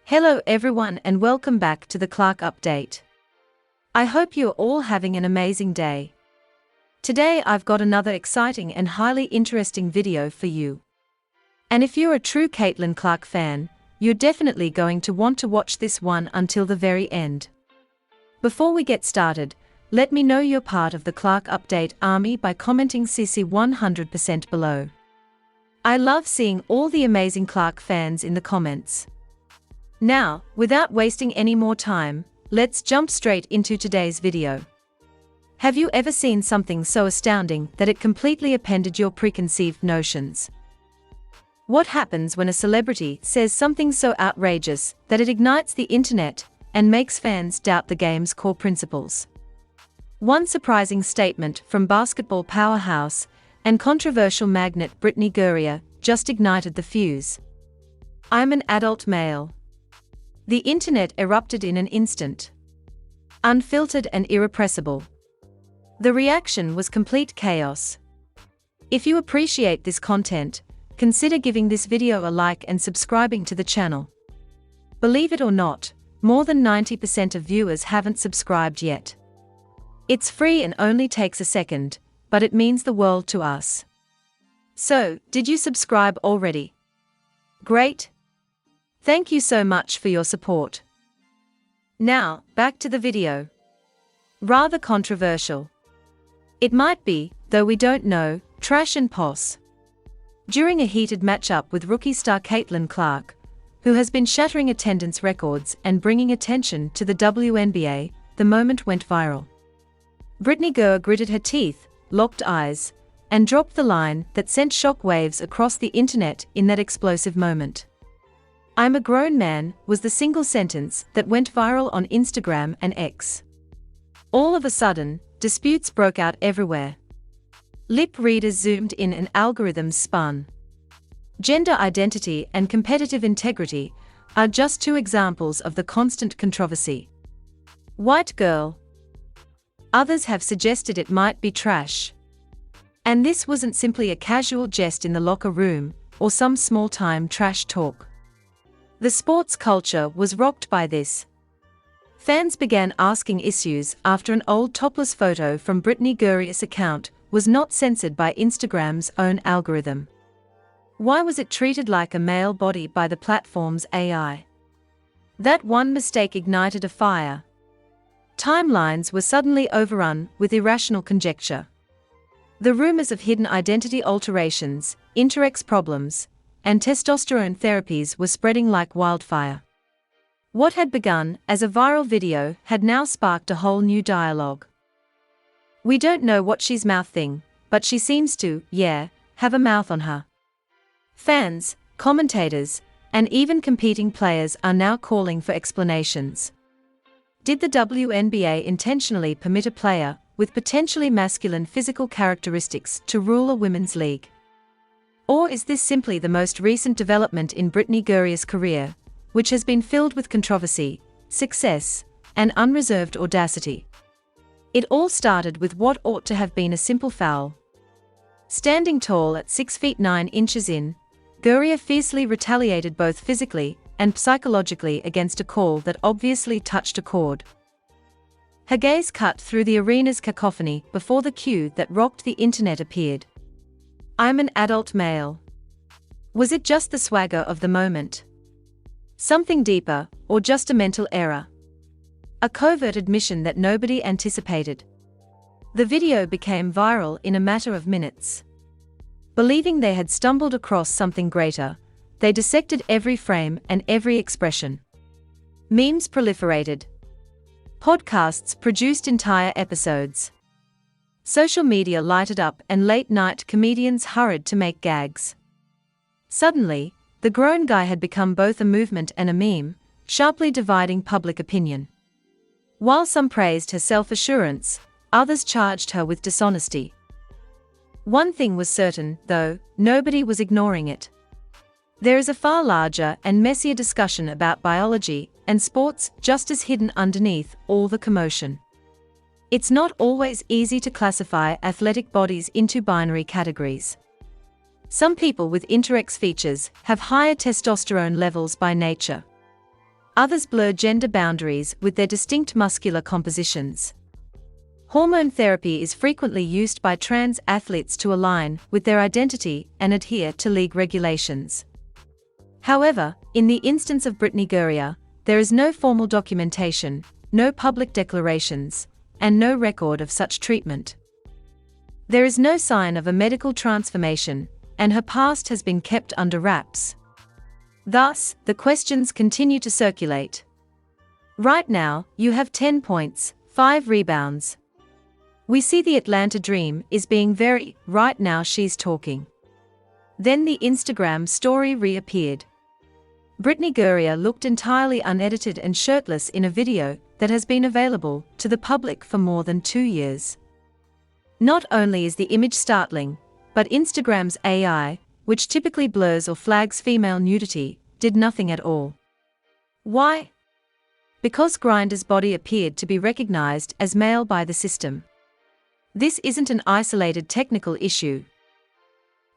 Hello everyone and welcome back to the Clark Update. I hope you're all having an amazing day. Today I've got another exciting and highly interesting video for you. And if you're a true Caitlin Clark fan, you're definitely going to want to watch this one until the very end. Before we get started, let me know you're part of the Clark Update army by commenting CC 100% below. I love seeing all the amazing Clark fans in the comments. Now, without wasting any more time, let's jump straight into today's video. Have you ever seen something so astounding that it completely upended your preconceived notions? What happens when a celebrity says something so outrageous that it ignites the internet and makes fans doubt the game's core principles? One surprising statement from basketball powerhouse and controversial magnate Brittney Griner just ignited the fuse. "I'm an adult male." The internet erupted in an instant. Unfiltered and irrepressible. The reaction was complete chaos. If you appreciate this content, consider giving this video a like and subscribing to the channel. Believe it or not, more than 90% of viewers haven't subscribed yet. It's free and only takes a second, but it means the world to us. So, did you subscribe already? Great! Thank you so much for your support. Now, back to the video. Rather controversial. It might be, though we don't know, trash and pos. During a heated matchup with rookie star Caitlin Clark, who has been shattering attendance records and bringing attention to the Wnba, the moment went viral. Brittney Griner gritted her teeth, locked eyes, and dropped the line that sent shockwaves across the internet in that explosive moment. "I'm a grown man" was the single sentence that went viral on Instagram and X. All of a sudden, disputes broke out everywhere. Lip readers zoomed in and algorithms spun. Gender identity and competitive integrity are just two examples of the constant controversy. White girl. Others have suggested it might be trash. And this wasn't simply a casual jest in the locker room or some small-time trash talk. The sports culture was rocked by this. Fans began asking issues after an old topless photo from Brittney Griner's account was not censored by Instagram's own algorithm. Why was it treated like a male body by the platform's AI? That one mistake ignited a fire. Timelines were suddenly overrun with irrational conjecture. The rumors of hidden identity alterations, intersex problems, and testosterone therapies were spreading like wildfire. What had begun as a viral video had now sparked a whole new dialogue. "We don't know what she's mouthing, but she seems to, have a mouth on her." Fans, commentators, and even competing players are now calling for explanations. Did the WNBA intentionally permit a player with potentially masculine physical characteristics to rule a women's league? Or is this simply the most recent development in Brittney Griner's career, which has been filled with controversy, success, and unreserved audacity? It all started with what ought to have been a simple foul. Standing tall at 6 feet 9 inches in, Griner fiercely retaliated both physically and psychologically against a call that obviously touched a chord. Her gaze cut through the arena's cacophony before the cue that rocked the internet appeared. "I'm an adult male." Was it just the swagger of the moment? Something deeper, or just a mental error? A covert admission that nobody anticipated. The video became viral in a matter of minutes. Believing they had stumbled across something greater, they dissected every frame and every expression. Memes proliferated. Podcasts produced entire episodes. Social media lighted up and late-night comedians hurried to make gags. Suddenly, the grown guy had become both a movement and a meme, sharply dividing public opinion. While some praised her self-assurance, others charged her with dishonesty. One thing was certain, though, nobody was ignoring it. There is a far larger and messier discussion about biology and sports just as hidden underneath all the commotion. It's not always easy to classify athletic bodies into binary categories. Some people with intersex features have higher testosterone levels by nature. Others blur gender boundaries with their distinct muscular compositions. Hormone therapy is frequently used by trans athletes to align with their identity and adhere to league regulations. However, in the instance of Brittney Griner, there is no formal documentation, no public declarations, and no record of such treatment. There is no sign of a medical transformation, and her past has been kept under wraps. Thus, the questions continue to circulate. Right now, you have 10 points, 5 rebounds. We see the Atlanta dream is being very, right now she's talking. Then the Instagram story reappeared. Brittney Griner looked entirely unedited and shirtless in a video that has been available to the public for more than 2 years. Not only is the image startling, but Instagram's AI, which typically blurs or flags female nudity, did nothing at all. Why? Because Griner's body appeared to be recognized as male by the system. This isn't an isolated technical issue.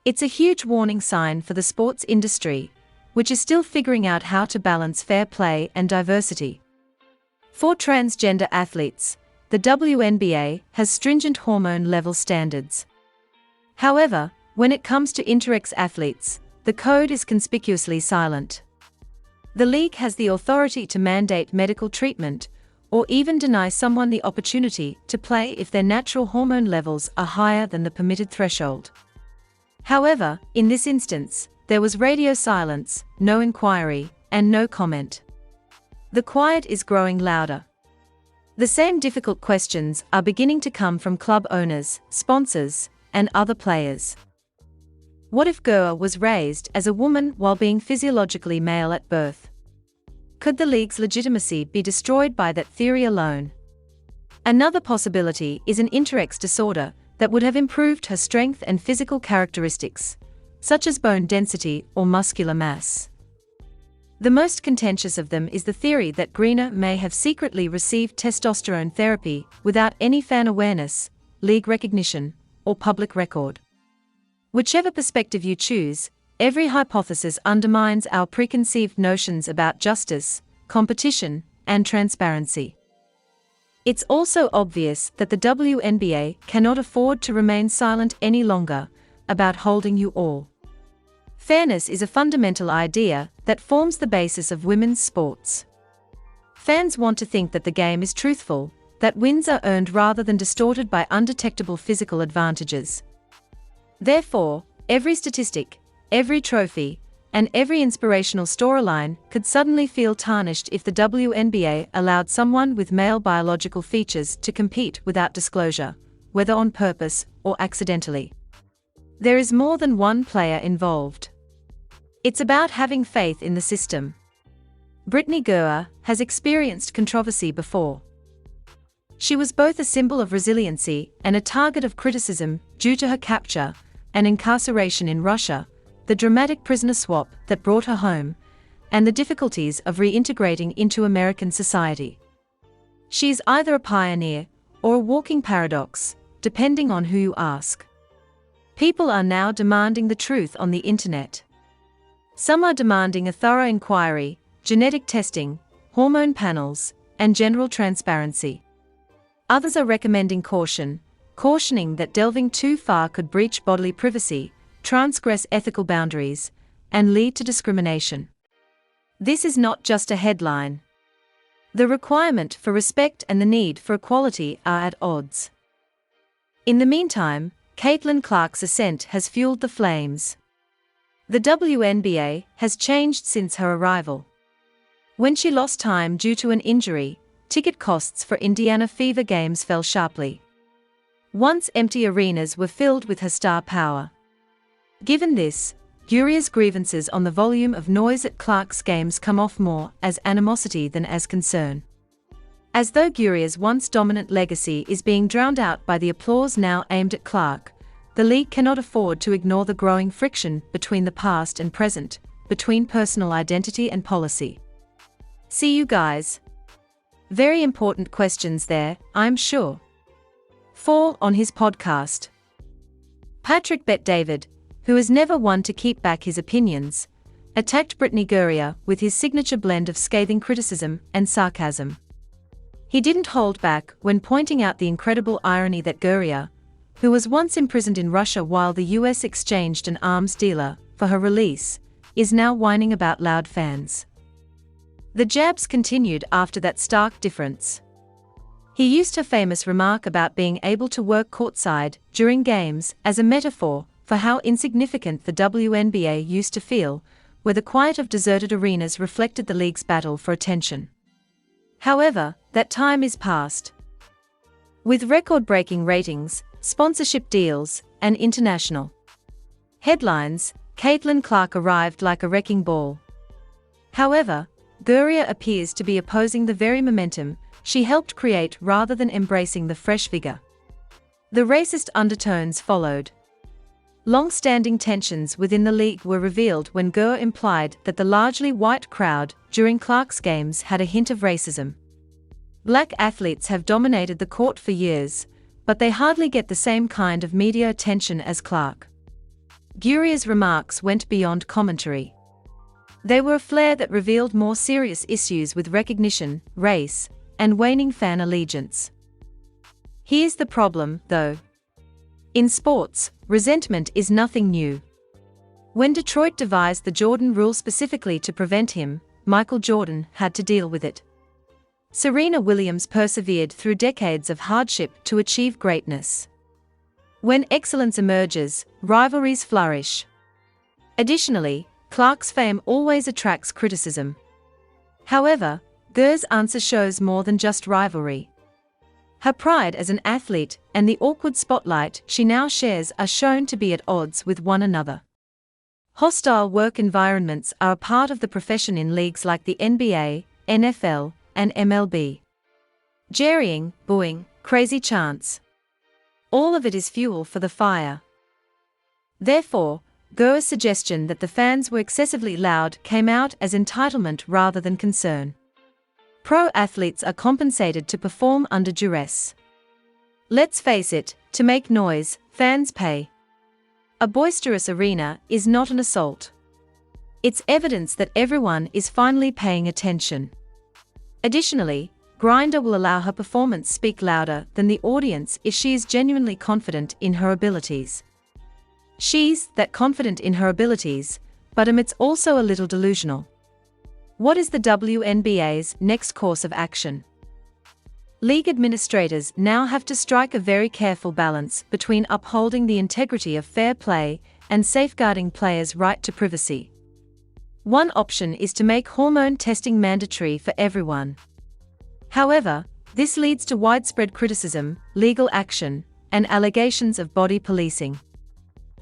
It's a huge warning sign for the sports industry, which is still figuring out how to balance fair play and diversity. For transgender athletes, the Wnba has stringent hormone level standards. However, when it comes to intersex athletes, the code is conspicuously silent. The league has the authority to mandate medical treatment, or even deny someone the opportunity to play if their natural hormone levels are higher than the permitted threshold. However, in this instance, there was radio silence, no inquiry, and no comment. The quiet is growing louder. The same difficult questions are beginning to come from club owners, sponsors, and other players. What if Griner was raised as a woman while being physiologically male at birth? Could the league's legitimacy be destroyed by that theory alone? Another possibility is an intersex disorder that would have improved her strength and physical characteristics, such as bone density or muscular mass. The most contentious of them is the theory that Griner may have secretly received testosterone therapy without any fan awareness, league recognition, or public record. Whichever perspective you choose, every hypothesis undermines our preconceived notions about justice, competition, and transparency. It's also obvious that the Wnba cannot afford to remain silent any longer about holding you all. Fairness is a fundamental idea that forms the basis of women's sports. Fans want to think that the game is truthful, that wins are earned rather than distorted by undetectable physical advantages. Therefore, every statistic, every trophy, and every inspirational storyline could suddenly feel tarnished if the Wnba allowed someone with male biological features to compete without disclosure, whether on purpose or accidentally. There is more than one player involved. It's about having faith in the system. Brittney Griner has experienced controversy before. She was both a symbol of resiliency and a target of criticism due to her capture and incarceration in Russia, the dramatic prisoner swap that brought her home, and the difficulties of reintegrating into American society. She is either a pioneer or a walking paradox, depending on who you ask. People are now demanding the truth on the internet. Some are demanding a thorough inquiry, genetic testing, hormone panels, and general transparency. Others are recommending caution, cautioning that delving too far could breach bodily privacy, transgress ethical boundaries, and lead to discrimination. This is not just a headline. The requirement for respect and the need for equality are at odds. In the meantime, Caitlin Clark's ascent has fueled the flames. The Wnba has changed since her arrival. When she lost time due to an injury, ticket costs for Indiana Fever games fell sharply. Once empty arenas were filled with her star power. Given this, Griner's grievances on the volume of noise at Clark's games come off more as animosity than as concern. As though Griner's once dominant legacy is being drowned out by the applause now aimed at Clark, the league cannot afford to ignore the growing friction between the past and present, between personal identity and policy. See you guys. Very important questions there, I'm sure. 4 on his podcast. Patrick Bet David, who is never one to keep back his opinions, attacked Brittney Griner with his signature blend of scathing criticism and sarcasm. He didn't hold back when pointing out the incredible irony that Griner, who was once imprisoned in Russia while the US exchanged an arms dealer for her release, is now whining about loud fans. The jabs continued after that stark difference. He used her famous remark about being able to work courtside during games as a metaphor for how insignificant the WNBA used to feel, where the quiet of deserted arenas reflected the league's battle for attention. However, that time is past. With record-breaking ratings, sponsorship deals, and international headlines, Caitlin Clark arrived like a wrecking ball. However, Griner appears to be opposing the very momentum she helped create rather than embracing the fresh vigor. The racist undertones followed. Long-standing tensions within the league were revealed when Griner implied that the largely white crowd during Clark's games had a hint of racism. Black athletes have dominated the court for years, but they hardly get the same kind of media attention as Clark. Griner's remarks went beyond commentary. They were a flare that revealed more serious issues with recognition, race, and waning fan allegiance. Here's the problem, though. In sports, resentment is nothing new. When Detroit devised the Jordan rule specifically to prevent him, Michael Jordan had to deal with it. Serena Williams persevered through decades of hardship to achieve greatness. When excellence emerges, rivalries flourish. Additionally, Clark's fame always attracts criticism. However, Griner's answer shows more than just rivalry. Her pride as an athlete and the awkward spotlight she now shares are shown to be at odds with one another. Hostile work environments are a part of the profession in leagues like the NBA, NFL, and MLB. Jeering, booing, crazy chants. All of it is fuel for the fire. Therefore, Griner's suggestion that the fans were excessively loud came out as entitlement rather than concern. Pro athletes are compensated to perform under duress. Let's face it, to make noise, fans pay. A boisterous arena is not an assault. It's evidence that everyone is finally paying attention. Additionally, Griner will allow her performance speak louder than the audience if she is genuinely confident in her abilities. She's that confident in her abilities, but admits also a little delusional. What is the WNBA's next course of action? League administrators now have to strike a very careful balance between upholding the integrity of fair play and safeguarding players' right to privacy. One option is to make hormone testing mandatory for everyone. However, this leads to widespread criticism, legal action, and allegations of body policing.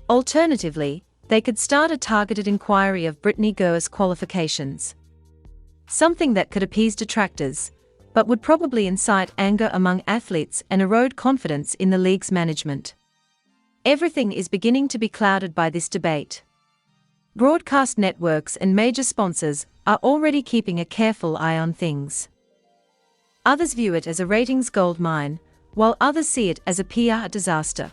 Alternatively, they could start a targeted inquiry of Brittney Griner's qualifications. Something that could appease detractors, but would probably incite anger among athletes and erode confidence in the league's management. Everything is beginning to be clouded by this debate. Broadcast networks and major sponsors are already keeping a careful eye on things. Others view it as a ratings goldmine, while others see it as a PR disaster.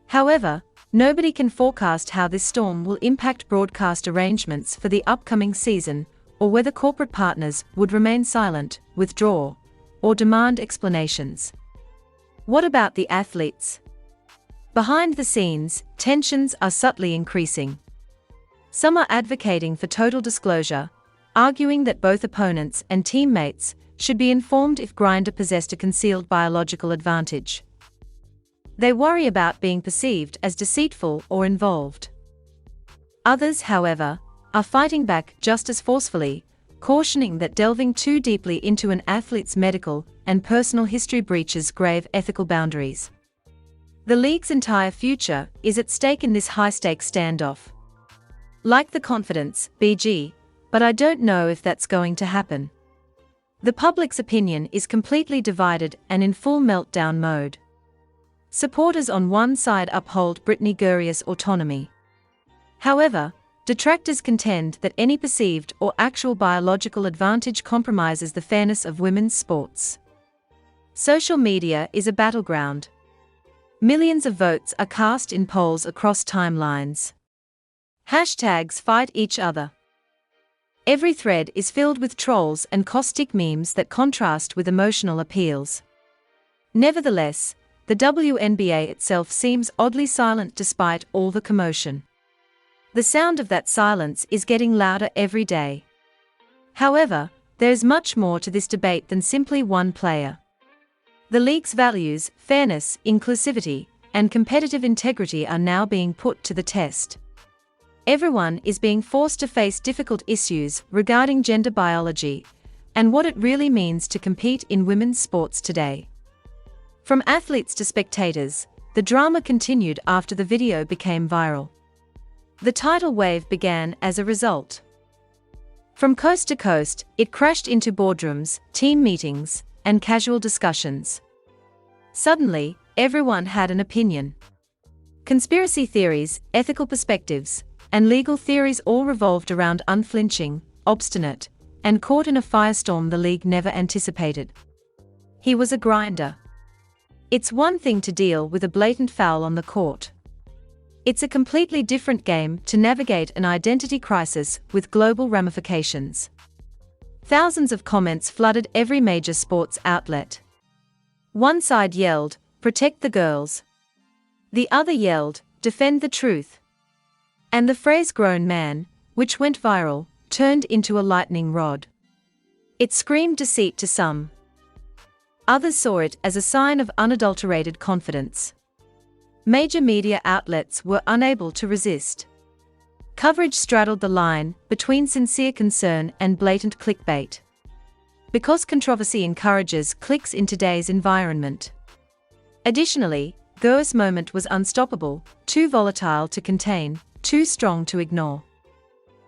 However, nobody can forecast how this storm will impact broadcast arrangements for the upcoming season, or whether corporate partners would remain silent, withdraw, or demand explanations. What about the athletes? Behind the scenes, tensions are subtly increasing. Some are advocating for total disclosure, arguing that both opponents and teammates should be informed if Griner possessed a concealed biological advantage. They worry about being perceived as deceitful or involved. Others, however, are fighting back just as forcefully, cautioning that delving too deeply into an athlete's medical and personal history breaches grave ethical boundaries. The league's entire future is at stake in this high-stakes standoff. Like the confidence, BG, but I don't know if that's going to happen. The public's opinion is completely divided and in full meltdown mode. Supporters on one side uphold Brittney Griner's autonomy. However, detractors contend that any perceived or actual biological advantage compromises the fairness of women's sports. Social media is a battleground. Millions of votes are cast in polls across timelines. Hashtags fight each other. Every thread is filled with trolls and caustic memes that contrast with emotional appeals. Nevertheless, the WNBA itself seems oddly silent despite all the commotion. The sound of that silence is getting louder every day. However, there's much more to this debate than simply one player. The league's values, fairness, inclusivity, and competitive integrity are now being put to the test. Everyone is being forced to face difficult issues regarding gender biology and what it really means to compete in women's sports today. From athletes to spectators, the drama continued after the video became viral. The tidal wave began as a result. From coast to coast, it crashed into boardrooms, team meetings, and casual discussions. Suddenly, everyone had an opinion. Conspiracy theories, ethical perspectives, and legal theories all revolved around unflinching, obstinate, and caught in a firestorm the league never anticipated. He was a grinder. It's one thing to deal with a blatant foul on the court. It's a completely different game to navigate an identity crisis with global ramifications. Thousands of comments flooded every major sports outlet. One side yelled, "Protect the girls." The other yelled, "Defend the truth." And the phrase "grown man," which went viral, turned into a lightning rod. It screamed deceit to some. Others saw it as a sign of unadulterated confidence. Major media outlets were unable to resist. Coverage straddled the line between sincere concern and blatant clickbait. Because controversy encourages clicks in today's environment. Additionally, Goer's moment was unstoppable, too volatile to contain, too strong to ignore.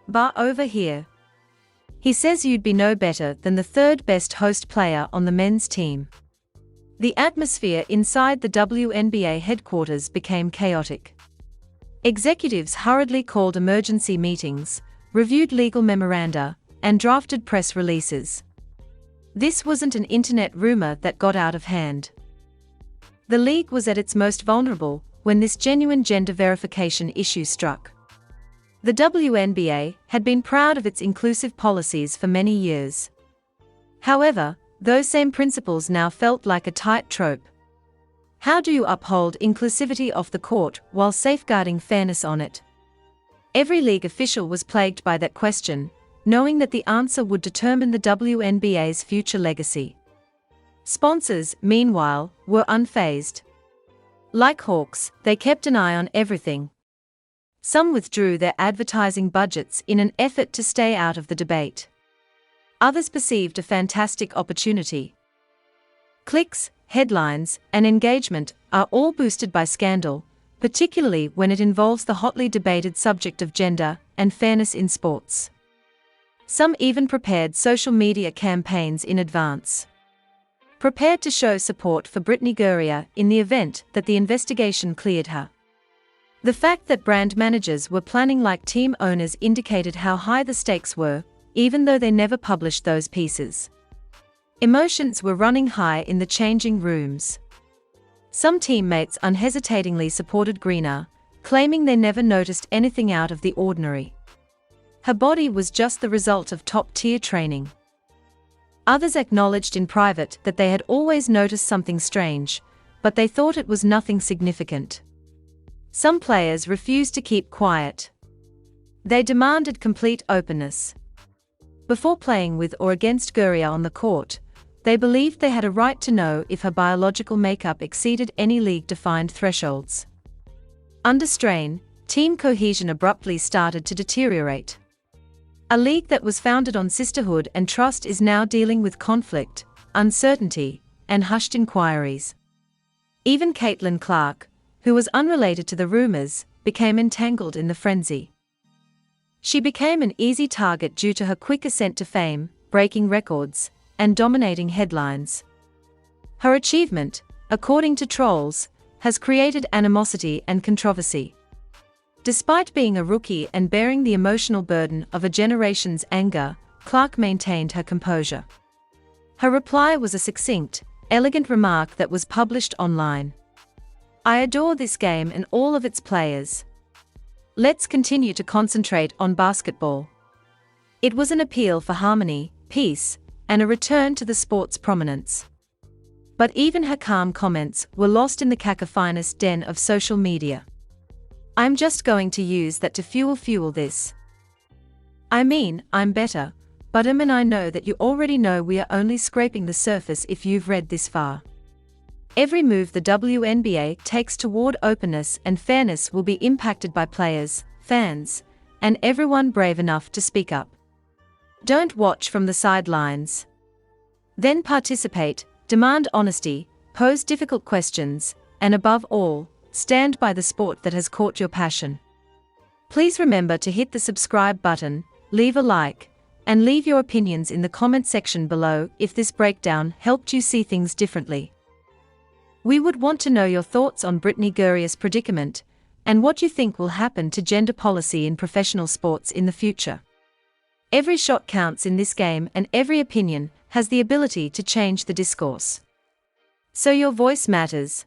"Bar over here. He says you'd be no better than the third best host player on the men's team." The atmosphere inside the WNBA headquarters became chaotic. Executives hurriedly called emergency meetings, reviewed legal memoranda, and drafted press releases. This wasn't an internet rumor that got out of hand. The league was at its most vulnerable when this genuine gender verification issue struck. The WNBA had been proud of its inclusive policies for many years. However, those same principles now felt like a tightrope. How do you uphold inclusivity off the court while safeguarding fairness on it? Every league official was plagued by that question, knowing that the answer would determine the WNBA's future legacy. Sponsors, meanwhile, were unfazed. Like hawks, they kept an eye on everything. Some withdrew their advertising budgets in an effort to stay out of the debate. Others perceived a fantastic opportunity. Clicks, headlines, and engagement are all boosted by scandal, particularly when it involves the hotly debated subject of gender and fairness in sports. Some even prepared social media campaigns in advance. Prepared to show support for Brittney Griner in the event that the investigation cleared her. The fact that brand managers were planning like team owners indicated how high the stakes were, even though they never published those pieces. Emotions were running high in the changing rooms. Some teammates unhesitatingly supported Griner, claiming they never noticed anything out of the ordinary. Her body was just the result of top-tier training. Others acknowledged in private that they had always noticed something strange, but they thought it was nothing significant. Some players refused to keep quiet. They demanded complete openness. Before playing with or against Griner on the court, they believed they had a right to know if her biological makeup exceeded any league-defined thresholds. Under strain, team cohesion abruptly started to deteriorate. A league that was founded on sisterhood and trust is now dealing with conflict, uncertainty, and hushed inquiries. Even Caitlin Clark, who was unrelated to the rumors, became entangled in the frenzy. She became an easy target due to her quick ascent to fame, breaking records, and dominating headlines. Her achievement, according to trolls, has created animosity and controversy. Despite being a rookie and bearing the emotional burden of a generation's anger, Clark maintained her composure. Her reply was a succinct, elegant remark that was published online. "I adore this game and all of its players. Let's continue to concentrate on basketball." It was an appeal for harmony, peace, and a return to the sport's prominence. But even her calm comments were lost in the cacophonous den of social media. "I'm just going to use that to fuel this. I mean, I'm better, but and I know that you already know we are only scraping the surface if you've read this far. Every move the WNBA takes toward openness and fairness will be impacted by players, fans, and everyone brave enough to speak up. Don't watch from the sidelines. Then participate, demand honesty, pose difficult questions, and above all, stand by the sport that has caught your passion." Please remember to hit the subscribe button, leave a like, and leave your opinions in the comment section below if this breakdown helped you see things differently. We would want to know your thoughts on Brittney Griner's predicament, and what you think will happen to gender policy in professional sports in the future. Every shot counts in this game, and every opinion has the ability to change the discourse. So your voice matters.